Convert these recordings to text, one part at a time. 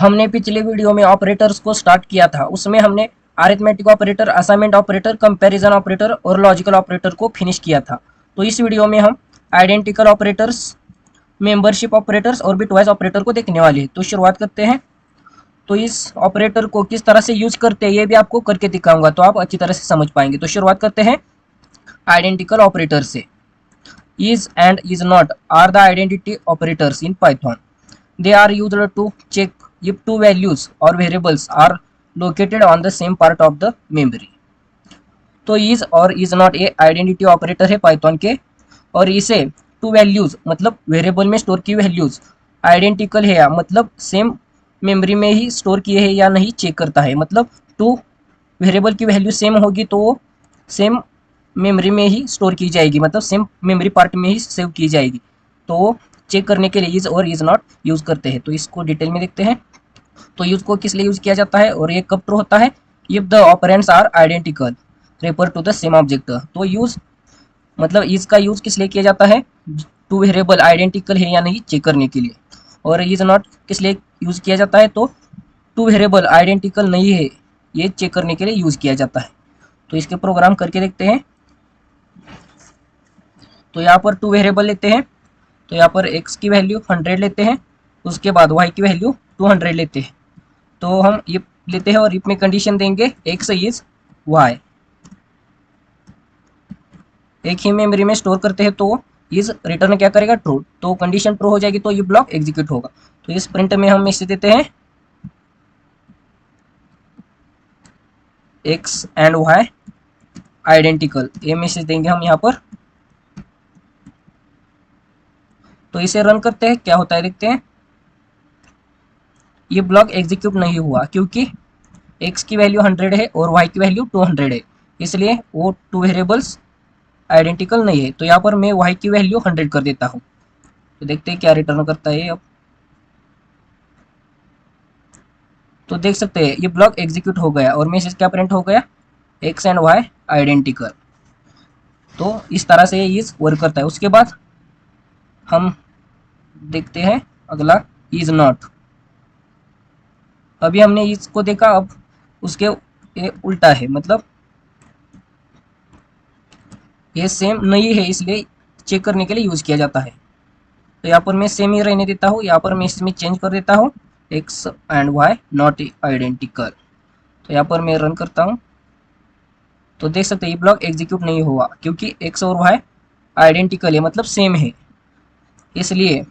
हमने पिछले वीडियो में ऑपरेटर्स को स्टार्ट किया था, उसमें हमने arithmetic operator, assignment operator, comparison operator और लॉजिकल ऑपरेटर को फिनिश किया था। तो इस वीडियो में हम आइडेंटिकल ऑपरेटर्स, मेंबरशिप ऑपरेटर्स और बिटवाइज ऑपरेटर को देखने वाले हैं। तो शुरुआत करते हैं। तो इस ऑपरेटर को किस तरह से यूज करते हैं ये भी आपको करके दिखाऊंगा, तो आप अच्छी तरह से समझ पाएंगे। तो शुरुआत करते हैं आइडेंटिकल ऑपरेटर से। is and is not are the identity operators in Python. They are used to check if two values or variables are located on the same part of the memory. तो is और is not ये identity operator है Python के, और इसे to values मतलब variable में store की वैल्यूज आइडेंटिकल है या मतलब सेम मेमोरी में ही स्टोर किए हैं या नहीं चेक करता है। मतलब टू वेरिएबल की वैल्यू सेम होगी तो वो सेम मेमोरी में ही स्टोर की जाएगी, मतलब सेम मेमोरी पार्ट में ही सेव की जाएगी। तो वो चेक करने के लिए इज और इज नॉट यूज करते हैं। तो इसको डिटेल में देखते हैं। तो यूज को किस लिए यूज किया जाता है और ये कब ट्रू होता है? If the operands are identical refer to the same object. तो यूज मतलब इज का यूज किस लिए किया जाता है? टू वेरिएबल आइडेंटिकल है या नहीं चेक करने के लिए। और इज नॉट किस लिए यूज किया जाता है? तो टू वेरिएबल आइडेंटिकल नहीं है ये चेक करने के लिए यूज किया जाता है। तो इसके प्रोग्राम करके देखते हैं। तो यहाँ पर टू वेरिएबल लेते हैं। तो यहाँ पर x की वैल्यू 100 लेते हैं, उसके बाद y की वैल्यू 200 लेते हैं। तो हम ये लेते हैं और इसमें कंडीशन देंगे x इज y। एक ही मेमोरी में स्टोर करते हैं तो इज रिटर्न क्या करेगा? ट्रू। तो कंडीशन ट्रू हो जाएगी तो ये ब्लॉक एग्जीक्यूट होगा। तो इस प्रिंट में हम इसे देते हैं x एंड y आइडेंटिकल, ये मैसेज देंगे हम यहाँ पर। तो इसे रन करते हैं, क्या होता है देखते हैं। ये ब्लॉक एग्जीक्यूट नहीं हुआ क्योंकि x की वैल्यू 100 है और y की वैल्यू 200 है, इसलिए वो टू वेरिएबल्स आइडेंटिकल नहीं है। तो यहाँ पर मैं y की वैल्यू 100 कर देता हूँ। तो देखते हैं क्या रिटर्न करता है अब। तो देख सकते हैं ये ब्लॉक एग्जीक्यूट हो गया और मैसेज क्या प्रिंट हो गया? x and y identical. तो इस तरह से ये इज वर्क करता है। उसके बाद हम देखते हैं अगला इज नॉट। अभी हमने इसको देखा, अब उसके ये उल्टा है, मतलब ये सेम नहीं है इसलिए चेक करने के लिए यूज किया जाता है। तो यहाँ पर मैं सेम ही रहने देता हूँ, यहाँ पर मैं इसमें चेंज कर देता हूँ x and y not identical. तो यहाँ पर मैं रन करता हूँ तो देख सकते हैं ये ब्लॉक एग्जीक्यूट नहीं हुआ क्योंकि x और y आइडेंटिकल है, मतलब सेम है, इसलिए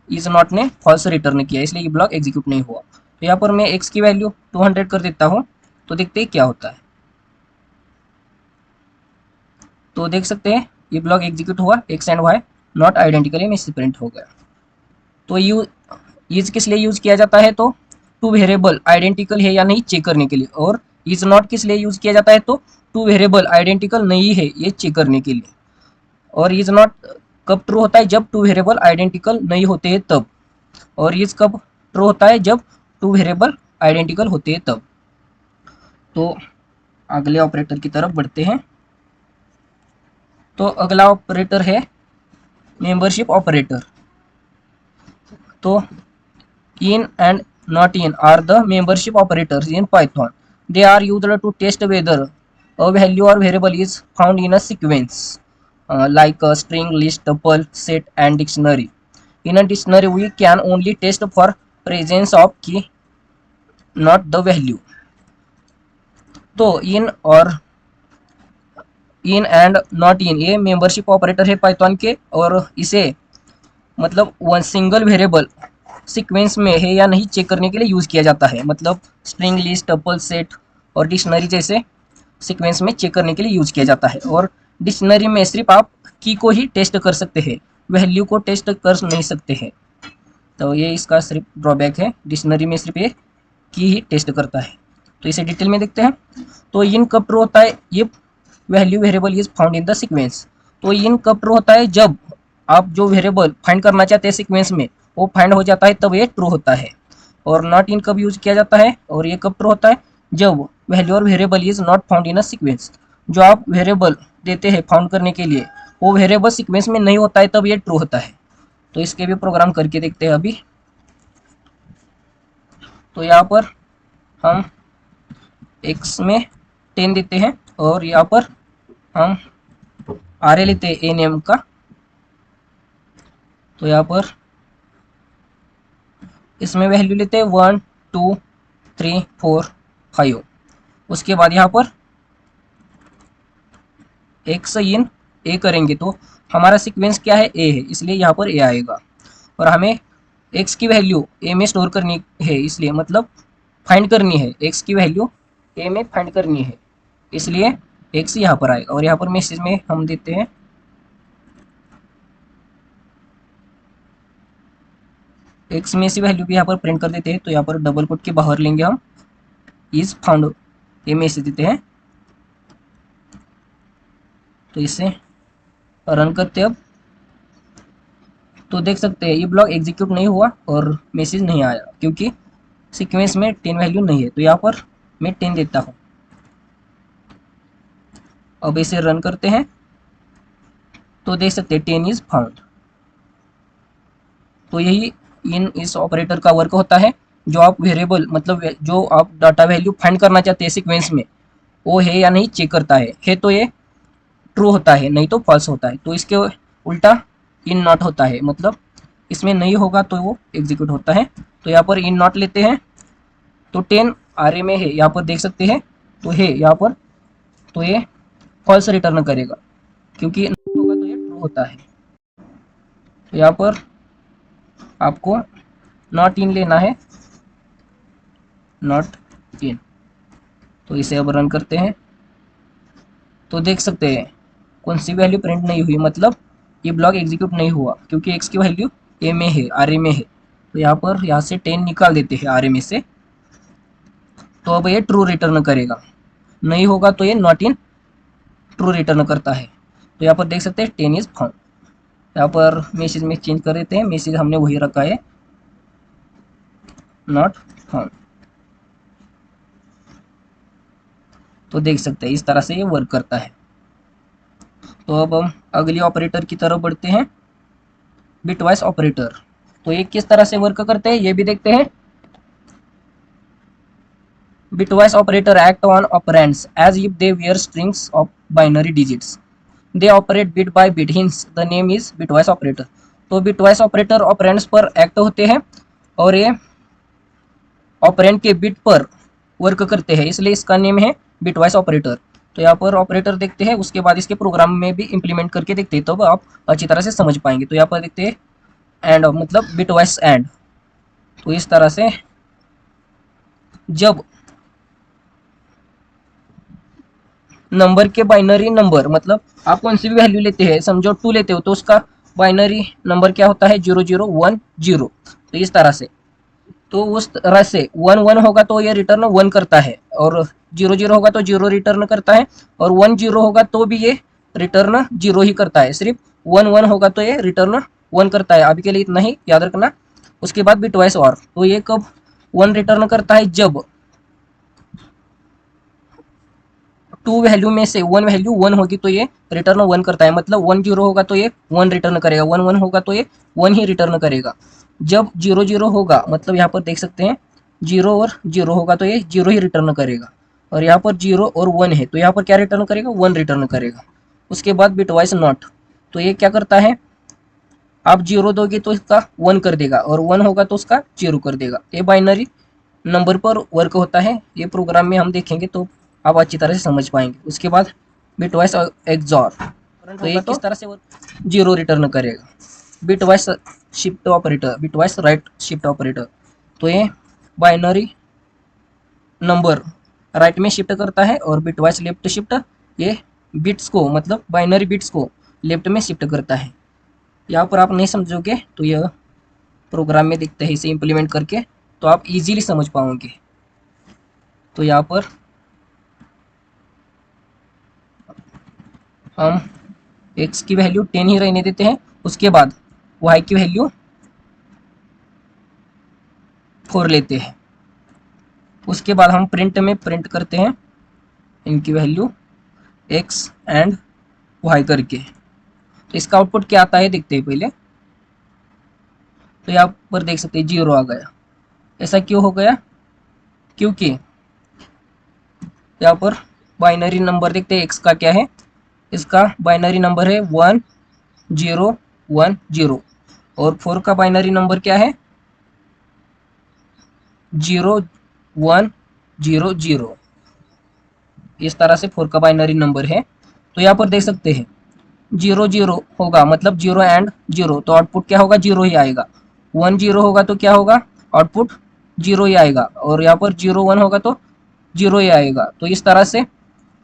इज नॉट ने फॉल्स रिटर्न किया, इसलिए ये ब्लॉक एग्जीक्यूट नहीं हुआ। तो यहाँ पर मैं x की वैल्यू 200 कर देता हूँ तो देखते हैं क्या होता है। तो देख सकते हैं ये ब्लॉक एग्जीक्यूट हुआ, x and y not identical में से प्रिंट हो गया। तो इज किस लिए यूज किया जाता है? तो टू वेरिएबल आइडेंटिकल है या नहीं चेक करने के लिए। और इज नॉट किस लिए यूज किया जाता है? तो टू वेरिएबल आइडेंटिकल नहीं है ये चेक करने के लिए। और इज नॉट कब ट्रू होता है? जब टू वेरिएबल आइडेंटिकल नहीं होते हैं तब। और इज कब ट्रू होता है? जब टू वेरिएबल आइडेंटिकल होते हैं तब। तो अगले ऑपरेटर की तरफ बढ़ते हैं। तो अगला ऑपरेटर है मेंबरशिप ऑपरेटर। तो in and not in are the membership operators in Python. They are used to test whether a value or variable is found in a sequence like a string, list, tuple, set and dictionary. In a dictionary we can only test for presence of key, not the value. तो इन और इन and not इन ये membership operator है Python के, और इसे मतलब one single variable sequence में है या नहीं चेक करने के लिए यूज किया जाता है। मतलब स्ट्रिंग, लिस्ट, टपल, सेट और डिक्शनरी जैसे सीक्वेंस में चेक करने के लिए यूज किया जाता है। और डिक्शनरी में सिर्फ आप की को ही टेस्ट कर सकते हैं, वैल्यू को टेस्ट कर नहीं सकते हैं। तो ये इसका सिर्फ ड्रॉबैक है, डिक्शनरी में सिर्फ ये की ही टेस्ट करता है। तो इसे डिटेल में देखते हैं। तो इन कब ट्रू होता है? ये value variable is found in the sequence. तो इन कब ट्रू होता है? जब आप जो वेरिएबल फाइंड करना चाहते हैं सीक्वेंस में वो फाइंड हो जाता है तब ये ट्रू होता है। और नॉट इन कब यूज किया जाता है और ये कब ट्रू होता है? जब value or variable is not found in a sequence. जो आप वेरिएबल देते हैं फाउंड करने के लिए वो वेरिएबल सीक्वेंस में नहीं होता है तब ये ट्रू होता है। तो इसके भी प्रोग्राम करके देखते हैं अभी। तो यहाँ पर हम x में 10 देते हैं और यहाँ पर हम array लेते हैं a नेम का। तो यहाँ पर इसमें वैल्यू लेते हैं 1 2 3 4 5। उसके बाद यहाँ पर x इन a करेंगे तो हमारा सीक्वेंस क्या है, a है, इसलिए यहाँ पर a आएगा। और हमें x की वैल्यू a में स्टोर करनी है, इसलिए मतलब फाइंड करनी है, x की वैल्यू a में फाइंड करनी है, इसलिए x यहाँ पर आएगा। और यहाँ पर मैसेज में हम देते हैं x में से वैल्यू भी यहाँ पर प्रिंट कर देते हैं। तो यहाँ पर डबल कोट के बाहर लेंगे हम इज फाउंड, ये मैसेज देते हैं। तो इसे रन करते हैं अब। तो देख सकते हैं ये ब्लॉक एग्जीक्यूट नहीं हुआ और मैसेज नहीं आया क्योंकि सीक्वेंस में 10 वैल्यू नहीं है। तो यहाँ पर मैं 10 देता हूँ। अब इसे रन करते हैं तो देख सकते हैं 10 इज फाउंड। तो यही इन इस ऑपरेटर का वर्क होता है। जो आप वेरिएबल मतलब जो आप डाटा वैल्यू फाइंड करना चाहते हैं सीक्वेंस में, वो है या नहीं चेक करता है तो ये ट्रू होता है, नहीं तो फॉल्स होता है। तो इसके उल्टा इन नॉट होता है, मतलब इसमें नहीं होगा तो वो एग्जीक्यूट होता है। तो यहाँ पर इन नॉट लेते हैं तो 10 आरे में है, यहाँ पर देख सकते हैं तो है यहाँ पर, तो ये फॉल्स रिटर्न करेगा क्योंकि नहीं होगा तो ये ट्रू होता है। तो यहाँ पर आपको नॉट इन लेना है, नॉट इन। तो इसे अब रन करते हैं तो देख सकते हैं कौन सी वैल्यू प्रिंट नहीं हुई, मतलब ये ब्लॉक एग्जीक्यूट नहीं हुआ क्योंकि x की वैल्यू a में है, आर में है। तो यहाँ से 10 निकाल देते हैं आर में से। तो अब ये ट्रू रिटर्न करेगा, नहीं होगा तो ये नॉट इन ट्रू रिटर्न करता है। तो यहाँ पर देख सकते हैं 10 इज फाउंड। यहाँ पर मैसेज में चेंज कर देते हैं, मैसेज हमने वही रखा है, नॉट फाउंड। तो देख सकते हैं इस तरह से ये वर्क करता है। तो अब हम अगली ऑपरेटर की तरफ बढ़ते हैं, बिटवाइस ऑपरेटर। तो ये किस तरह से वर्क करते हैं ये भी देखते हैं। Bitwise operator act on operands as if they were strings of binary digits, they operate bit by bit, hence the name is bitwise operator. तो बिटवाइस ऑपरेटर ऑपरेंड्स पर एक्ट होते हैं और ये ऑपरेंड के बिट पर वर्क करते हैं, इसलिए इसका नेम है बिटवाइस ऑपरेटर। तो यहाँ पर ऑपरेटर देखते हैं, उसके बाद इसके प्रोग्राम में भी इंप्लीमेंट करके देखते हैं, तो आप अच्छी तरह से समझ पाएंगे। तो यहाँ पर देखते हैं एंड मतलब बिटवाइस एंड। तो इस तरह से जब नंबर के बाइनरी नंबर, मतलब आप कौन सी भी वैल्यू लेते हैं, समझो 2 लेते हो तो उसका बाइनरी नंबर क्या होता है 0010। तो इस तरह से, तो उस तरह से 11 होगा तो ये रिटर्न 1 करता है, और 00 होगा तो 0 रिटर्न करता है, और 10 होगा तो भी ये रिटर्न 0 ही करता है। सिर्फ 11 होगा तो ये रिटर्न 1 करता है। अभी के लिए इतना ही याद रखना। उसके बाद बिटवाइस और, तो ये कब 1 रिटर्न करता है, जब 2 वैल्यू में से 1 वैल्यू 1 होगी तो ये रिटर्न 1 करता है। मतलब 10 होगा तो ये 1 रिटर्न करेगा, 11 होगा तो ये 1 ही रिटर्न करेगा। जब 00 होगा, मतलब यहाँ पर देख सकते हैं 0 और 0 होगा तो ये 0 ही रिटर्न करेगा, और यहाँ पर 0 और 1 है तो यहाँ पर क्या रिटर्न करेगा, 1 रिटर्न करेगा। उसके बाद बिटवाइस नॉट, तो ये क्या करता है, आप 0 दोगे तो इसका 1 कर देगा, और 1 होगा तो उसका 0 कर देगा। ये बाइनरी नंबर पर वर्क होता है, ये प्रोग्राम में हम देखेंगे तो आप अच्छी तरह से समझ पाएंगे। उसके बाद बिटवाइस एक्सॉर, तो ये किस तरह से 0 रिटर्न करेगा। Bitwise shift operator, bitwise right shift operator, तो ये बाइनरी नंबर राइट में शिफ्ट करता है, और बिटवाइस लेफ्ट शिफ्ट ये बिट्स को, मतलब बाइनरी बिट्स को लेफ्ट में शिफ्ट करता है। यहाँ पर आप नहीं समझोगे तो यह प्रोग्राम में दिखता है, इसे इम्प्लीमेंट करके तो आप इजीली समझ पाओगे। तो यहाँ पर हम x की वैल्यू 10 ही रहने देते हैं, उसके बाद y की वैल्यू 4 लेते हैं। उसके बाद हम प्रिंट में प्रिंट करते हैं इनकी वैल्यू x एंड y करके। तो इसका आउटपुट क्या आता है देखते हैं पहले। तो यहाँ पर देख सकते हैं 0 आ गया। ऐसा क्यों हो गया, क्योंकि यहाँ पर बाइनरी नंबर देखते हैं, एक्स का क्या है, इसका बाइनरी नंबर है 1010 और 4 का बाइनरी नंबर क्या है 0100। इस तरह से 4 का बाइनरी नंबर है। तो यहाँ पर देख सकते हैं 00 होगा मतलब 0 एंड 0, तो आउटपुट क्या होगा 0 ही आएगा। 10 होगा तो क्या होगा आउटपुट 0 ही आएगा, और यहाँ पर 01 होगा तो 0 ही आएगा। तो इस तरह से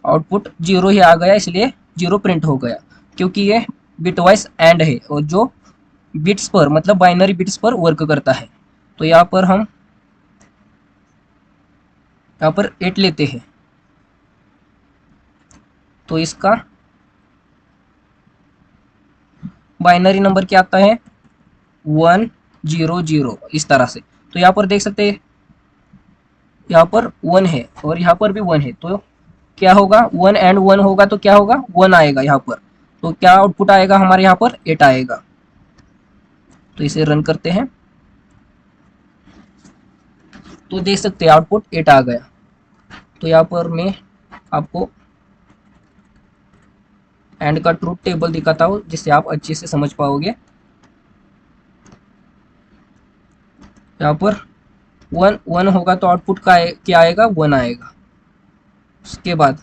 आउटपुट 0 ही आ गया, इसलिए 0 प्रिंट हो गया, क्योंकि ये बिट वाइज एंड है और जो बिट्स पर मतलब बाइनरी बिट्स पर वर्क करता है। तो यहाँ पर हम यहाँ पर 8 लेते हैं, तो इसका बाइनरी नंबर क्या आता है 100, इस तरह से। तो यहाँ पर देख सकते हैं यहाँ पर 1 है और यहाँ पर भी 1 है, तो क्या होगा 1 एंड 1 होगा तो क्या होगा 1 आएगा यहाँ पर। तो क्या आउटपुट आएगा हमारे यहाँ पर 8 आएगा। तो इसे रन करते हैं तो देख सकते हैं आउटपुट 8 आ गया। तो यहाँ पर मैं आपको एंड का ट्रूथ टेबल दिखाता हूँ जिससे आप अच्छे से समझ पाओगे। यहाँ पर 1 होगा तो आउटपुट का क्या आएगा 1 आएगा। उसके बाद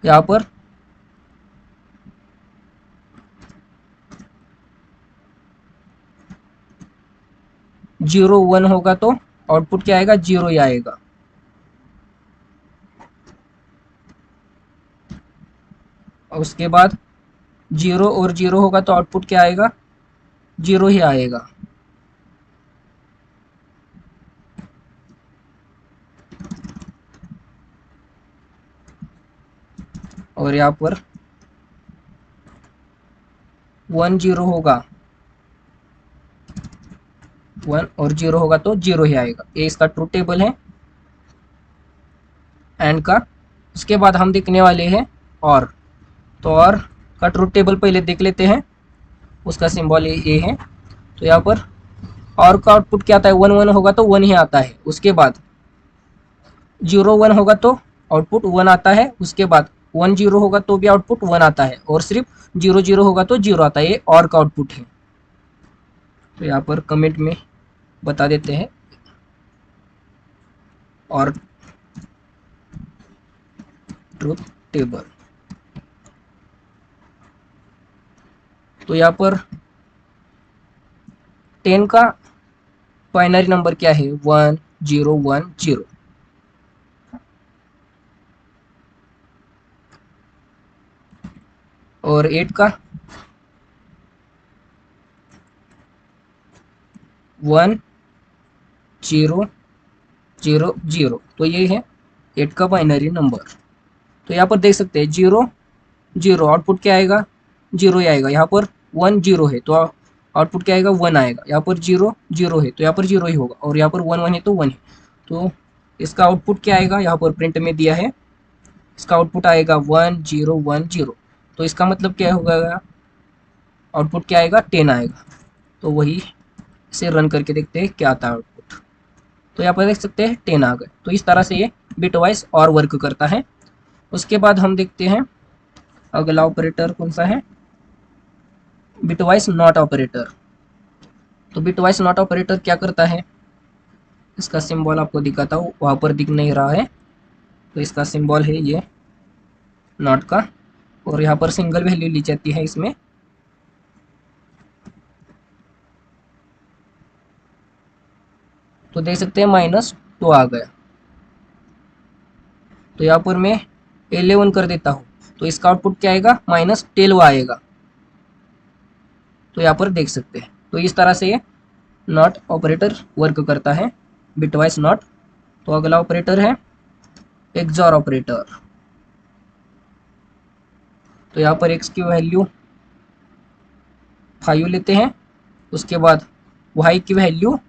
यहाँ पर 01 होगा तो आउटपुट क्या आएगा 0 ही आएगा। और उसके बाद 0 और 0 होगा तो आउटपुट क्या आएगा 0 ही आएगा। और यहाँ पर 10 होगा 1 और 0 होगा तो 0 ही आएगा। ये इसका ट्रूथ टेबल है एंड का। उसके बाद हम देखने वाले हैं और, तो और का ट्रूथ टेबल पहले देख लेते हैं। उसका सिंबल ये है। तो यहाँ पर और का आउटपुट क्या आता है 1 होगा तो 1 ही आता है। उसके बाद 01 होगा तो आउटपुट 1 आता है। उसके बाद 10 होगा तो भी आउटपुट 1 आता है, और सिर्फ 00 होगा तो 0 आता है। ये और का आउटपुट है। तो यहाँ पर कमेंट में बता देते हैं और ट्रूथ टेबल। तो यहाँ पर 10 का बाइनरी नंबर क्या है 1010। और 8 का 1000। तो ये है 8 का बाइनरी नंबर। तो यहाँ पर देख सकते हैं 00 आउटपुट क्या आएगा 0 ही आएगा। यहाँ पर 10 है तो आउटपुट क्या आएगा 1 आएगा। यहाँ पर 00 है तो यहाँ पर 0 ही होगा, और यहाँ पर 11 है तो 1 है। तो इसका आउटपुट क्या आएगा यहाँ पर प्रिंट में दिया है, इसका आउटपुट आएगा 1010। तो इसका मतलब क्या होगा आउटपुट क्या आएगा 10 आएगा। तो वही से रन करके देखते हैं क्या आता है आउटपुट। तो यहाँ पर देख सकते हैं 10 आ गए। तो इस तरह से ये बिट वाइज और वर्क करता है। उसके बाद हम देखते हैं अगला ऑपरेटर कौन सा है, बिटवाइस नॉट ऑपरेटर। तो बिटवाइस नॉट ऑपरेटर क्या करता है, इसका सिंबल आपको दिखाता हूँ, वहाँ पर दिख नहीं रहा है। तो इसका सिंबल है ये नॉट का, और यहाँ पर सिंगल वैल्यू ली जाती है इसमें। तो देख सकते हैं -2 आ गया। तो यहाँ पर मैं 11 कर देता हूँ तो इसका आउटपुट क्या आएगा -12 आएगा। तो यहाँ पर देख सकते हैं। तो इस तरह से ये नॉट ऑपरेटर वर्क करता है, बिटवाइस नॉट। तो अगला ऑपरेटर है एक्सॉर ऑपरेटर। तो यहाँ पर x की वैल्यू 5 लेते हैं, उसके बाद y की वैल्यू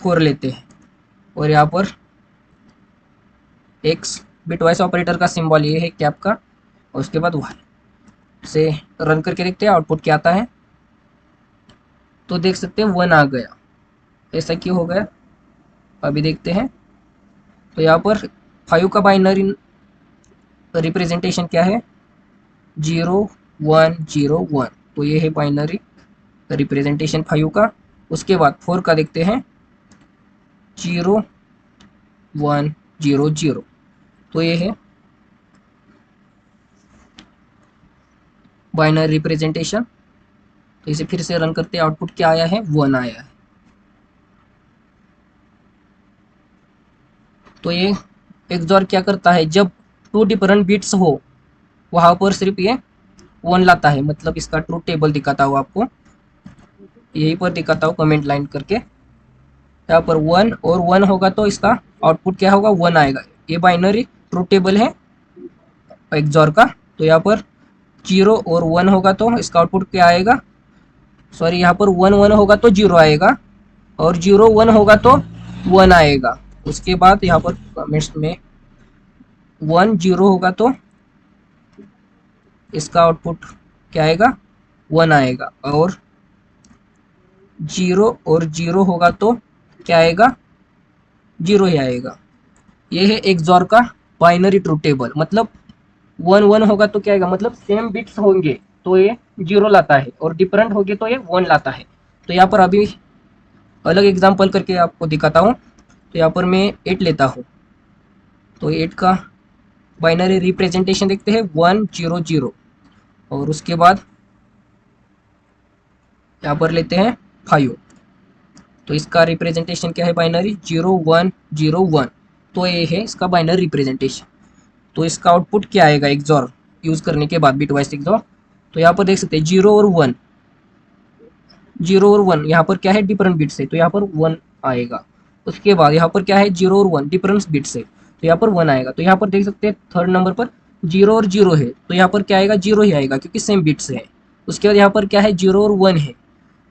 4 लेते हैं, और यहाँ पर x बिटवाइस ऑपरेटर का सिंबल ये है कैप का, और उसके बाद y से रन करके देखते हैं आउटपुट क्या आता है। तो देख सकते हैं 1 आ गया। ऐसा क्यों हो गया, अभी देखते हैं। तो यहाँ पर 5 का बाइनरी रिप्रेजेंटेशन क्या है, 0 1 0 1। तो ये है बाइनरी रिप्रेजेंटेशन 5 का। उसके बाद 4 का देखते हैं, 0 1 0 0। तो ये है बाइनरी रिप्रेजेंटेशन। तो इसे फिर से रन करते हैं, आउटपुट क्या आया है, 1 आया है। तो ये एक्सॉर क्या करता है, जब 2 डिफरेंट बिट्स हो वहां पर सिर्फ ये 1 लाता है। मतलब इसका ट्रूथ टेबल दिखाता हूँ आपको, यहीं पर दिखाता हूँ कमेंट लाइन करके। यहाँ पर 1 और 1 होगा तो इसका आउटपुट क्या होगा, 1 आएगा। ये बाइनरी ट्रूथ टेबल है एक्सॉर का। तो यहाँ पर 0 और 1 होगा तो इसका आउटपुट क्या आएगा, सॉरी यहाँ पर 1 1 होगा तो 0 आएगा, और 0 1 होगा तो 1 आएगा। उसके बाद यहाँ पर कमेंट्स में 1 0 होगा तो इसका आउटपुट क्या आएगा, 1 आएगा, और 0 और 0 होगा तो क्या आएगा, 0 ही आएगा। ये है एक्सॉर का बाइनरी ट्रूथ टेबल। मतलब 1 1 होगा तो क्या आएगा, मतलब सेम बिट्स होंगे तो ये 0 लाता है, और डिफरेंट होंगे तो ये 1 लाता है। तो यहाँ पर अभी अलग एग्जांपल करके आपको दिखाता हूँ। तो यहाँ पर मैं 8 लेता हूँ, तो 8 का बाइनरी रिप्रेजेंटेशन देखते हैं 1 0 0। और उसके बाद यहाँ पर लेते हैं 5। तो इसका रिप्रेजेंटेशन क्या है बाइनरी, 0 1 0 1। तो ये है इसका बाइनरी रिप्रेजेंटेशन। तो इसका आउटपुट क्या आएगा एक्सॉर यूज करने के बाद, बिट वाइज एक्सॉर। तो यहाँ पर देख सकते हैं 0 और 1, 0 और 1 यहाँ पर क्या है, डिफरेंट बिट से, तो यहाँ पर 1 आएगा। उसके बाद यहाँ पर क्या है, 0 और 1 डिफरेंट बिट से, तो यहाँ पर 1 आएगा। तो यहाँ पर देख सकते हैं थर्ड नंबर पर 0 और 0 है, तो यहाँ पर क्या आएगा, 0 ही आएगा क्योंकि सेम बिट से है। उसके बाद यहाँ पर क्या है, 0 और 1 है,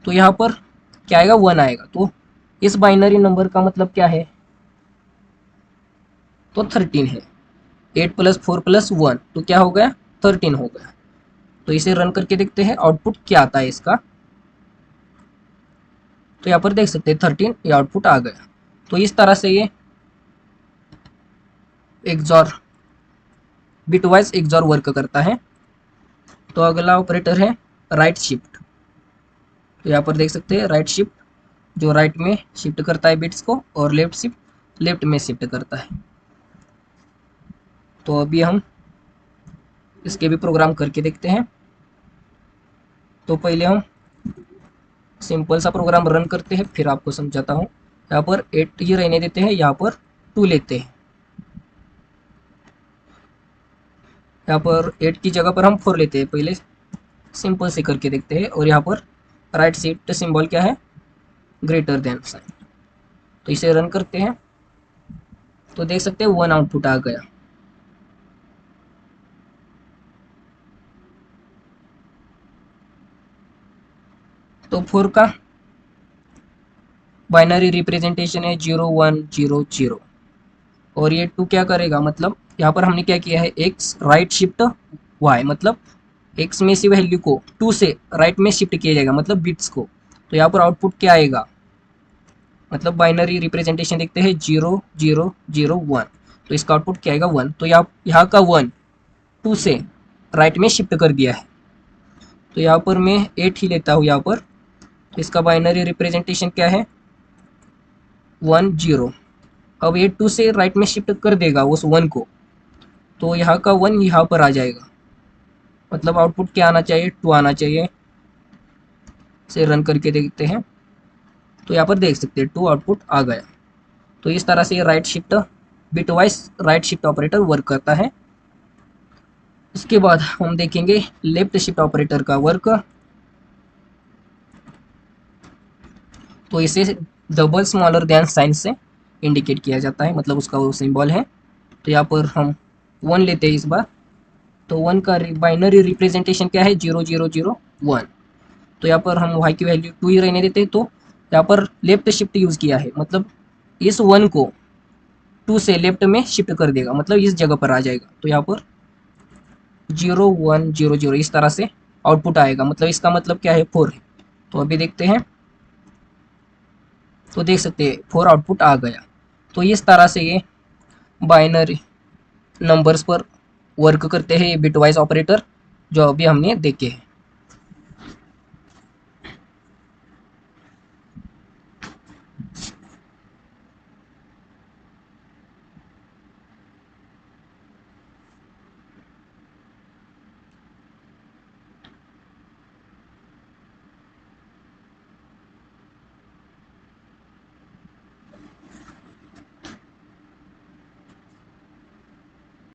तो यहाँ पर क्या आएगा, 1 आएगा। तो इस बाइनरी नंबर का मतलब क्या है, तो 13 है। 8 + 4 + 1 तो क्या हो गया, 13 हो गया। तो इसे रन करके देखते हैं आउटपुट क्या आता है इसका। तो यहाँ पर देख सकते हैं 13 ये आउटपुट आ गया। तो इस तरह से ये एक्सॉर बिटवाइज एक्सॉर वर्क करता है। तो अगला ऑपरेटर है राइट शिफ्ट। तो यहाँ पर देख सकते हैं राइट शिफ्ट, जो राइट में शिफ्ट करता है बिट्स को, और लेफ्ट शिफ्ट लेफ्ट में शिफ्ट करता है। तो अभी हम इसके भी प्रोग्राम करके देखते हैं। तो पहले हम सिंपल सा प्रोग्राम रन करते हैं, फिर आपको समझाता हूँ। यहाँ पर 8 ही रहने देते हैं, यहाँ पर 2 लेते हैं। यहाँ पर 8 की जगह पर हम 4 लेते हैं, पहले सिंपल से करके देखते हैं। और यहाँ पर राइट शिफ्ट सिंबल क्या है, ग्रेटर देन साइन। तो इसे रन करते हैं, तो देख सकते हैं 1 आउटपुट आ गया। तो 4 का बाइनरी रिप्रेजेंटेशन है 0 1 0 0। और ये 2 क्या करेगा, मतलब यहाँ पर हमने क्या किया है, x राइट शिफ्ट y, मतलब x में से वैल्यू को 2 से राइट में शिफ्ट किया जाएगा, मतलब बिट्स को। तो यहाँ पर आउटपुट क्या आएगा, मतलब बाइनरी रिप्रेजेंटेशन देखते हैं 0 0 0 1। तो इसका आउटपुट क्या आएगा, 1। तो यहाँ का 1 2 से राइट में शिफ्ट कर दिया है। तो यहाँ पर मैं 8 ही लेता हूँ यहाँ पर। तो इसका बाइनरी रिप्रेजेंटेशन क्या है, 1 0। अब ये 2 से राइट में शिफ्ट कर देगा उस 1 को, तो यहाँ का 1 यहाँ पर आ जाएगा। मतलब आउटपुट क्या आना चाहिए, 2 आना चाहिए। से रन करके देखते हैं, तो यहाँ पर देख सकते हैं 2 आउटपुट आ गया। तो इस तरह से ये right shift bitwise right shift operator work करता है। इसके बाद हम देखेंगे लेफ्ट शिफ्ट ऑपरेटर का वर्क। तो इसे डबल स्मॉलर देन साइन से इंडिकेट किया जाता है, मतलब उसका वो सिंबल है। तो यहाँ पर हम 1 लेते हैं इस बार। तो 1 का बाइनरी रिप्रेजेंटेशन क्या है, 0 0 0 1। तो यहाँ पर हम y की वैल्यू 2 ही रहने देते हैं। तो यहाँ पर लेफ्ट शिफ्ट यूज़ किया है, मतलब इस 1 को 2 से लेफ्ट में शिफ्ट कर देगा, मतलब इस जगह पर आ जाएगा। तो यहाँ पर 0 1 0 0 इस तरह से आउटपुट आएगा, मतलब इसका मतलब क्या है, 4 है। तो अभी देखते हैं तो देख सकते हैं 4 आउटपुट आ गया। तो इस तरह से ये बाइनरी नंबर्स पर वर्क करते हैं ये बिटवाइज ऑपरेटर, जो अभी हमने देखे हैं।